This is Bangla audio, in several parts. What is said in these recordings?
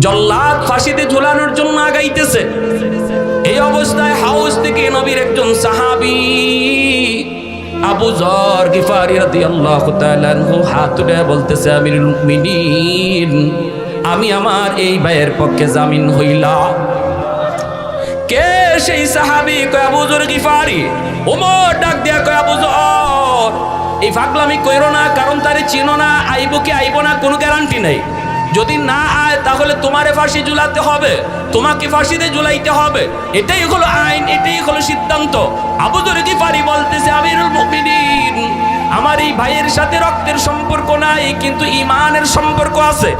জল্লাদ ফাঁসিতে ঝুলানোর জন্য আগাইতেছে। এই অবস্থায় হাউস থেকে নবীর একজন সাহাবী আবু যর গিফারি রাদিয়াল্লাহু তাআলা আনহু হাত তুলে বলতেছে, আমিরুল মুমিনিন, আমি আমার এই ভাইয়ের পক্ষে জামিন হইলা। কে সেই সাহাবী? কয় আবু যর গিফারি। ওমর ডাক দিয়া কয়, আবু যর, এই ফাগলামি কইরো না, কারণ তারে চিনো না, আইবো কি আইবো না কোনো গ্যারান্টি নাই। যদি না আয় তাহলে তোমারে ফাঁসি ঝুলাতে হবে, তোমাকে ফাঁসিতে ঝুলাইতে হবে, এটাই হলো আইন, এটাই হলো সিদ্ধান্ত। আবু যর গিফারি বলতেছে, আমিরুল মুমিনিন, আমার এই ভাইয়ের সাথে রক্তের সম্পর্ক নাই, কিন্তু ঈমানের সম্পর্ক আছে।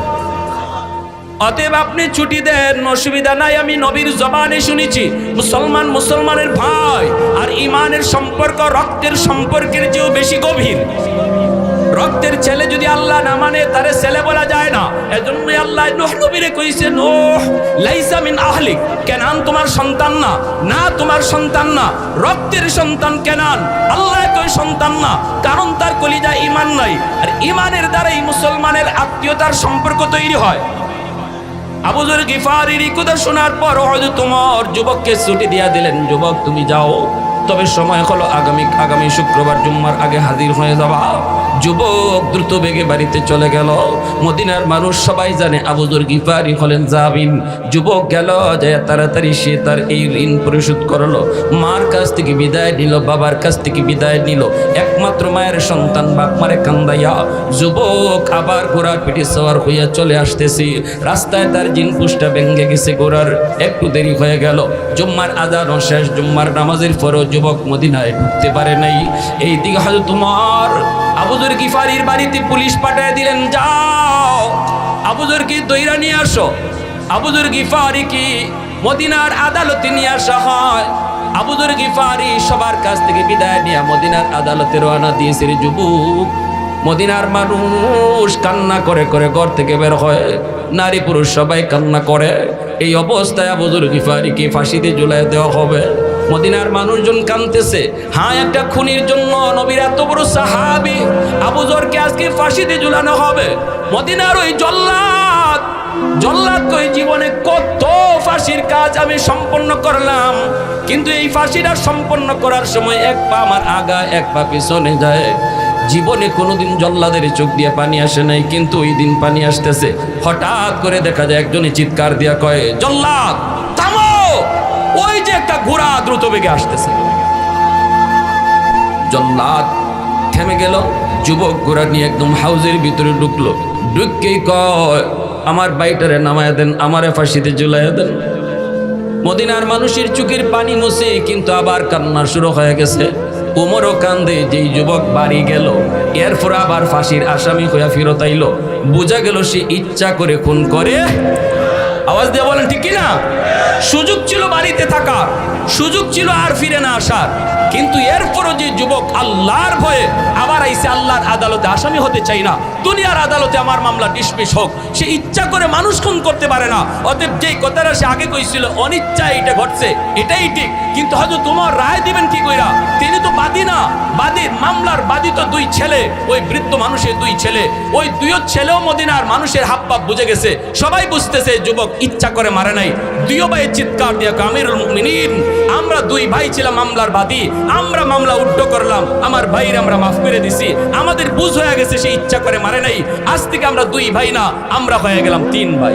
অতএব আপনি ছুটি দেন, অসুবিধা নাই। আমি নবীর জবানে শুনেছি মুসলমান মুসলমানের ভাই, আর ঈমানের সম্পর্ক রক্তের সম্পর্কের চেয়েও বেশি গভীর। রক্তের ছেলে যদি আল্লাহ না মানে তারে ছেলে বলা যায় না। এজন্যই আল্লাহ নূহ নবীরে কইছে, নূহ লাইসা মিন আহলিক, কেনান তোমার সন্তান না, না তোমার সন্তান না, রক্তের সন্তান কেনান। আল্লাহ কই সন্তান না, কারণ তার কলিজায় ঈমান নাই, আর ঈমানের দ্বারাই মুসলমানের আত্মীয়তার সম্পর্ক তৈরি হয়। আবু যর গিফারির কথা শোনার পর হযরত তোমার যুবককে ছুটি দিয়া দিলেন, যুবক তুমি যাও, তবে সময় হলো আগামী শুক্রবার জুম্মার আগে হাজির হয়ে যাবা। যুবক দ্রুত বেগে বাড়িতে চলে গেল। মদিনার মানুষ সবাই জানে আবু যর গিফারি হলেন জামিন। যুবক গেল, যায় তাড়াতাড়ি সে তার এই ঋণ পরিশোধ করলো। মার কাছ থেকে বিদায় নিল, বাবার কাছ থেকে বিদায় নিল, একমাত্র মায়ের সন্তান বাপ মারে কান্দাইয়া যুবক আবার ঘোড়ার পিঠে সওয়ার হইয়া চলে আসতেছি। রাস্তায় তার জিনপুষটা ভেঙে গেছে, ঘোড়ার একটু দেরি হয়ে গেল। জুম্মার আযানও শেষ, জুম্মার নামাজের পরও যুবক মদিনায় ঢুকতে পারে নাই। এই দিকে হযরত তোমার আবু যর গিফারির বাড়িতে পুলিশ পাঠিয়ে দিলেন, যাও আবু যরকে দইরা নিয়ে আসো। আবু যর গিফারি কি মদিনার আদালতে নিয়ে আসা হয়। আবু যর গিফারি সবার কাছ থেকে বিদায় নিয়ে মদিনার আদালতে রওনা দিয়েছে। যুবক মদিনার মানুষ কান্না করে করে ঘর থেকে বের হয়, নারী পুরুষ সবাই কান্না করে। এই অবস্থায় আবু যর গিফারিকে ফাঁসিতে ঝুলাই দেওয়া হবে। মদিনার মানুষজন কাঁদতেছে। হ্যাঁ, একটা খুনির জন্য নবীর এত বড় সাহাবী আবু যরকে আজকে ফাঁসিতে ঝুলানো হবে। মদিনার ওই জল্লাদ কই জীবনে কত ফাঁসির কাজ আমি সম্পন্ন করলাম, কিন্তু এই ফাঁসিটা সম্পন্ন করার সময় এক পা আমার আগা এক পা পিছনে যায়। জীবনে কোনোদিন জল্লাদের চোখ দিয়ে পানি আসে নাই, কিন্তু ওই দিন পানি আসতেছে। হঠাৎ করে দেখা যায় একজনে চিৎকার দিয়া কয়, জল্লাদ থামো, ওই যে একটা ঘোড়া দ্রুত বেগে আসতেছে। জল্লাদ থেমে গেল। যুবক ঘোড়া নিয়ে একদম হাউজের ভিতরে ঢুকলো। ঢুককেই কয়, আমার বাইটারে নামায়া দেন, আমারে ফাঁসিতে ঝুলাইয়া দেন। মদিনার মানুষের চোখের পানি মুছে, কিন্তু আবার কান্না শুরু হয়ে গেছে। ওমরও কান্দে। যেই যুবক বাড়ি গেল, এরপর আবার ফাঁসির আসামি হইয়া ফেরত আইল। বোঝা গেল সে ইচ্ছা করে খুন করে। আওয়াজ দিয়ে বলেন ঠিক কিনা? সুযোগ ছিল বাড়িতে থাকার, সুযোগ ছিল আর ফিরে না আসার, কিন্তু এরপরও যে যুবক আল্লাহর ভয়ে আবার আইসে আল্লাহর আদালতে আসামি হতে চাই না, দুনিয়ার আদালতে আমার মামলা ডিসমিস হোক, সে ইচ্ছা করে মানুষ খুন করতে পারে না। অতএব যেই কথাটা সে আগে কইছিল অনিচ্ছায় এটা ঘটছে, এটাই ঠিক। কিন্তু হয়তো তোমার রায় দিবেন কি কইরা? তিনি তো বাদী না, বাদী মামলার বাদী তো দুই ছেলে, ওই বৃদ্ধ মানুষের দুই ছেলে। ওই দুই ছেলেও মদিনার মানুষের হাব ভাব বুঝে গেছে, সবাই বুঝতেছে যুবক ইচ্ছা করে মারে নাই। দুই ভাই চিৎকার দিয়া আমিরুল মুমিনিন, আমরা দুই ভাই ছিলাম মামলার বাদী, আমরা মামলা উল্টো করলাম, আমার ভাইয়ের আমরা মাফ করে দিছি, আমাদের বুঝ হয়ে গেছে সে ইচ্ছা করে মারে নাই। আজ থেকে আমরা দুই ভাই না, আমরা হয়ে গেলাম তিন ভাই।